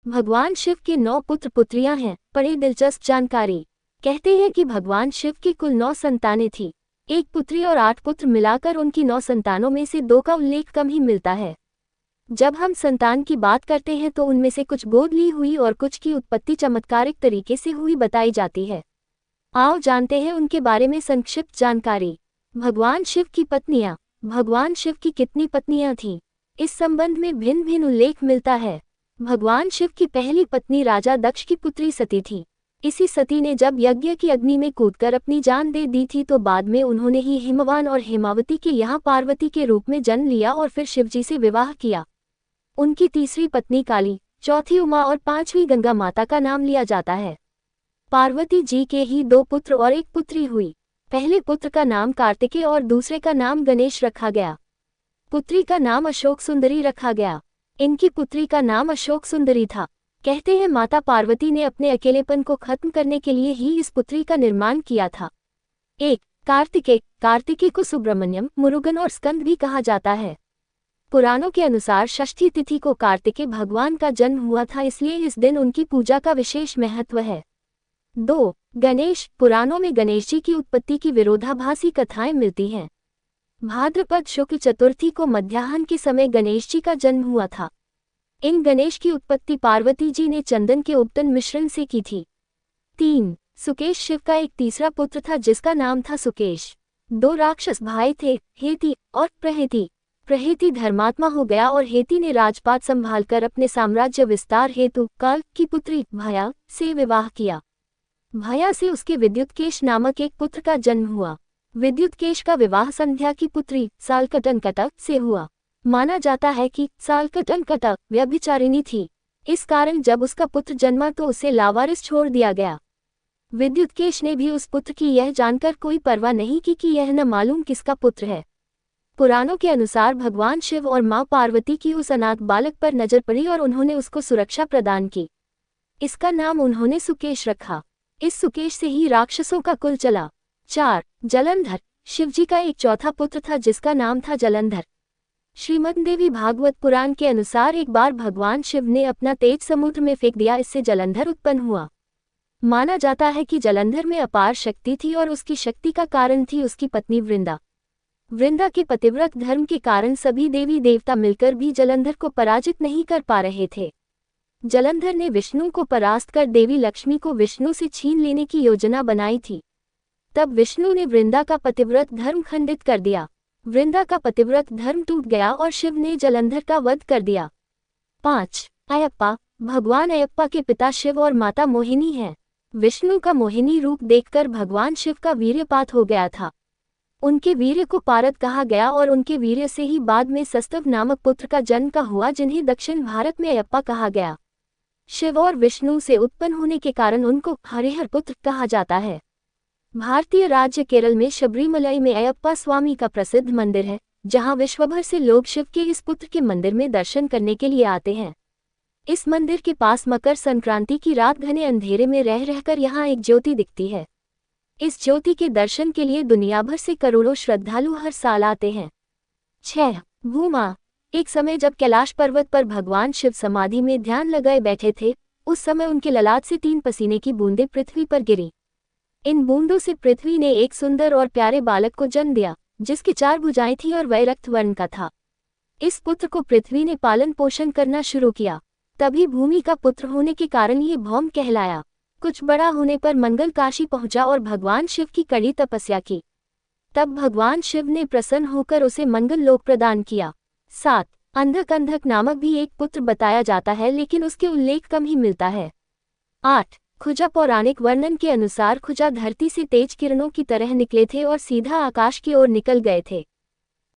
भगवान शिव के 9 पुत्र पुत्रियां हैं। बड़ी दिलचस्प जानकारी। कहते हैं कि भगवान शिव की कुल 9 संतानें थीं। 1 पुत्री और 8 पुत्र मिलाकर उनकी 9 संतानों में से 2 का उल्लेख कम ही मिलता है। जब हम संतान की बात करते हैं तो उनमें से कुछ गोद ली हुई और कुछ की उत्पत्ति चमत्कारिक तरीके से हुई बताई जाती है। आओ जानते हैं उनके बारे में संक्षिप्त जानकारी। भगवान शिव की पत्नियां। भगवान शिव की कितनी पत्नियां थीं? इस संबंध में भिन्न भिन्न उल्लेख मिलता है। भगवान शिव की पहली पत्नी राजा दक्ष की पुत्री सती थी। इसी सती ने जब यज्ञ की अग्नि में कूदकर अपनी जान दे दी थी तो बाद में उन्होंने ही हिमवान और हेमावती के यहाँ पार्वती के रूप में जन्म लिया और फिर शिवजी से विवाह किया। उनकी तीसरी पत्नी काली, चौथी उमा और 5वीं गंगा माता का नाम लिया जाता है। पार्वती जी के ही 2 पुत्र और 1 पुत्री हुई। पहले पुत्र का नाम कार्तिकेय और दूसरे का नाम गणेश रखा गया। पुत्री का नाम अशोक सुंदरी रखा गया। इनकी पुत्री का नाम अशोक सुंदरी था। कहते हैं माता पार्वती ने अपने अकेलेपन को खत्म करने के लिए ही इस पुत्री का निर्माण किया था। 1. कार्तिकेय। कार्तिकेय को सुब्रमण्यम, मुरुगन और स्कंद भी कहा जाता है। पुराणों के अनुसार षष्ठी तिथि को कार्तिकेय भगवान का जन्म हुआ था, इसलिए इस दिन उनकी पूजा का विशेष महत्व है। 2. गणेश। पुराणों में गणेश जी की उत्पत्ति की विरोधाभासी कथाएं मिलती हैं। भाद्रपद शुक्ल चतुर्थी को मध्याह्न के समय गणेश जी का जन्म हुआ था। इन गणेश की उत्पत्ति पार्वती जी ने चंदन के उपटन मिश्रण से की थी। 3. सुकेश। शिव का एक तीसरा पुत्र था जिसका नाम था सुकेश। 2 राक्षस भाई थे, हेति और प्रहेति। प्रहेति धर्मात्मा हो गया और हेति ने राजपाट संभालकर अपने साम्राज्य विस्तार हेतु काल की पुत्री भया से विवाह किया। भया से उसके विद्युतकेश नामक एक पुत्र का जन्म हुआ। विद्युतकेश का विवाह संध्या की पुत्री सालकटनकटा से हुआ। माना जाता है कि सालकटनकटा व्यभिचारिणी थी। इस कारण जब उसका पुत्र जन्मा तो उसे लावारिस छोड़ दिया गया। विद्युतकेश ने भी उस पुत्र की यह जानकर कोई परवाह नहीं की कि यह न मालूम किसका पुत्र है। पुराणों के अनुसार भगवान शिव और मां पार्वती की उस अनाथ बालक पर नजर पड़ी और उन्होंने उसको सुरक्षा प्रदान की। इसका नाम उन्होंने सुकेश रखा। इस सुकेश से ही राक्षसों का कुल चला। 4. जलंधर। शिवजी का एक चौथा पुत्र था जिसका नाम था जलंधर। श्रीमद्देवी भागवत पुराण के अनुसार एक बार भगवान शिव ने अपना तेज समुद्र में फेंक दिया, इससे जलंधर उत्पन्न हुआ। माना जाता है कि जलंधर में अपार शक्ति थी और उसकी शक्ति का कारण थी उसकी पत्नी वृंदा। वृंदा के पतिव्रत धर्म के कारण सभी देवी देवता मिलकर भी जलंधर को पराजित नहीं कर पा रहे थे। जलंधर ने विष्णु को परास्त कर देवी लक्ष्मी को विष्णु से छीन लेने की योजना बनाई थी। तब विष्णु ने वृंदा का पतिव्रत धर्म खंडित कर दिया। वृंदा का पतिव्रत धर्म टूट गया और शिव ने जलंधर का वध कर दिया। 5. अयप्पा। भगवान अयप्पा के पिता शिव और माता मोहिनी हैं। विष्णु का मोहिनी रूप देखकर भगवान शिव का वीर्यपात हो गया था। उनके वीर्य को पारद कहा गया और उनके वीर्य से ही बाद में सस्तव नामक पुत्र का जन्म का हुआ, जिन्हें दक्षिण भारत में अयप्पा कहा गया। शिव और विष्णु से उत्पन्न होने के कारण उनको हरिहर पुत्र कहा जाता है। भारतीय राज्य केरल में शबरीमलाई में अयप्पा स्वामी का प्रसिद्ध मंदिर है, जहां विश्वभर से लोग शिव के इस पुत्र के मंदिर में दर्शन करने के लिए आते हैं। इस मंदिर के पास मकर संक्रांति की रात घने अंधेरे में रह रहकर यहाँ एक ज्योति दिखती है। इस ज्योति के दर्शन के लिए दुनिया भर से करोड़ों श्रद्धालु हर साल आते हैं। 6. भूमा। एक समय जब कैलाश पर्वत पर भगवान शिव समाधि में ध्यान लगाए बैठे थे, उस समय उनके ललाट से 3 पसीने की बूंदें पृथ्वी पर गिरी। इन बूंदों से पृथ्वी ने एक सुंदर और प्यारे बालक को जन्म दिया, जिसकी 4 भुजाएं थीं और वह रक्त वर्ण का था। इस पुत्र को पृथ्वी ने पालन पोषण करना शुरू किया। तभी भूमि का पुत्र होने के कारण ये भौम कहलाया। कुछ बड़ा होने पर मंगल काशी पहुंचा और भगवान शिव की कड़ी तपस्या की। तब भगवान शिव ने प्रसन्न होकर उसे मंगल लोक प्रदान किया। 7. अंधक। अंधक नामक भी एक पुत्र बताया जाता है, लेकिन उसके उल्लेख कम ही मिलता है। 8. खुजा। पौराणिक वर्णन के अनुसार खुजा धरती से तेज किरणों की तरह निकले थे और सीधा आकाश की ओर निकल गए थे।